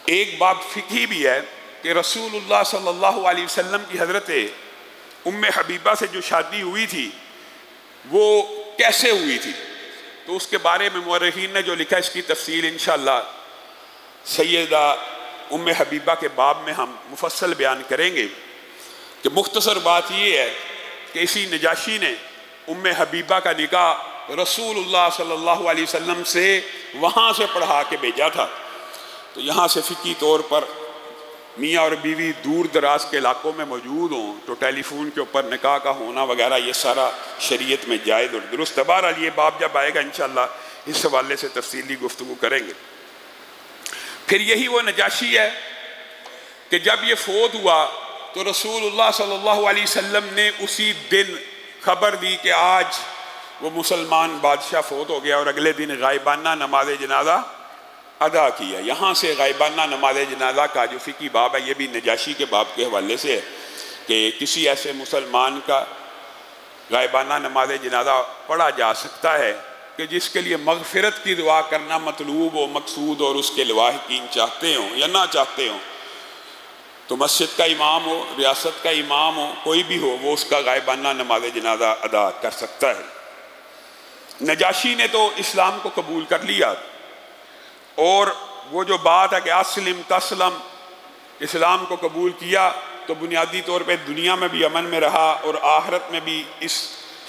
ایک باب فقہی بھی ہے کہ رسول اللہ صلی اللہ علیہ وسلم کی حضرت ام حبیبہ سے جو شادی ہوئی تھی وہ کیسے ہوئی تھی، تو اس کے بارے میں مورخین نے جو لکھا اس کی تفصیل انشاءاللہ سیدہ ام حبیبہ کے باب میں ہم مفصل بیان کریں گے۔ کہ مختصر بات یہ ہے کہ اسی نجاشی نے ام حبیبہ کا نکاح رسول اللہ صلی اللہ علیہ وسلم سے وہاں سے پڑھا کے بھیجا تھا۔ تو یہاں سے فقہی طور پر میاں اور بیوی دور دراز کے علاقوں میں موجود ہوں تو ٹیلی فون کے اوپر نکاح کا ہونا وغیرہ یہ سارا شریعت میں جائز اور درست ہے۔ بہرحال یہ باب جب آئے گا انشاءاللہ اس حوالے سے تفصیلی گفتگو کریں گے۔ پھر یہی وہ نجاشی ہے کہ جب یہ فوت ہوا تو رسول اللہ صلی اللہ علیہ وسلم نے اسی دن خبر دی کہ آج وہ مسلمان بادشاہ فوت ہو گیا، اور اگلے دن غائبانہ نماز جنازہ ادا کیا۔ یہاں سے غائبانہ نماز جنازہ کا جو فقہی باب ہے یہ بھی نجاشی کے باب کے حوالے سے ہے کہ کسی ایسے مسلمان کا غائبانہ نماز جنازہ پڑھا جا سکتا ہے کہ جس کے لیے مغفرت کی دعا کرنا مطلوب ہو، مقصود اور اس کے لواحقین چاہتے ہوں یا نہ چاہتے ہوں، تو مسجد کا امام ہو، ریاست کا امام ہو، کوئی بھی ہو، وہ اس کا غائبانہ نماز جنازہ ادا کر سکتا ہے۔ نجاشی نے تو اسلام کو قبول کر لیا، اور وہ جو بات ہے کہ اسلم تسلم، اسلام کو قبول کیا تو بنیادی طور پہ دنیا میں بھی امن میں رہا اور آخرت میں بھی۔ اس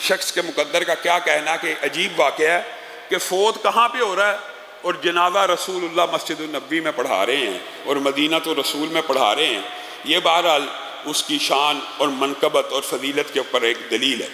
شخص کے مقدر کا کیا کہنا کہ عجیب واقعہ ہے کہ فوت کہاں پہ ہو رہا ہے اور جنازہ رسول اللہ مسجد النبی میں پڑھا رہے ہیں اور مدینہ تو رسول میں پڑھا رہے ہیں۔ یہ بہرحال اس کی شان اور منقبت اور فضیلت کے اوپر ایک دلیل ہے۔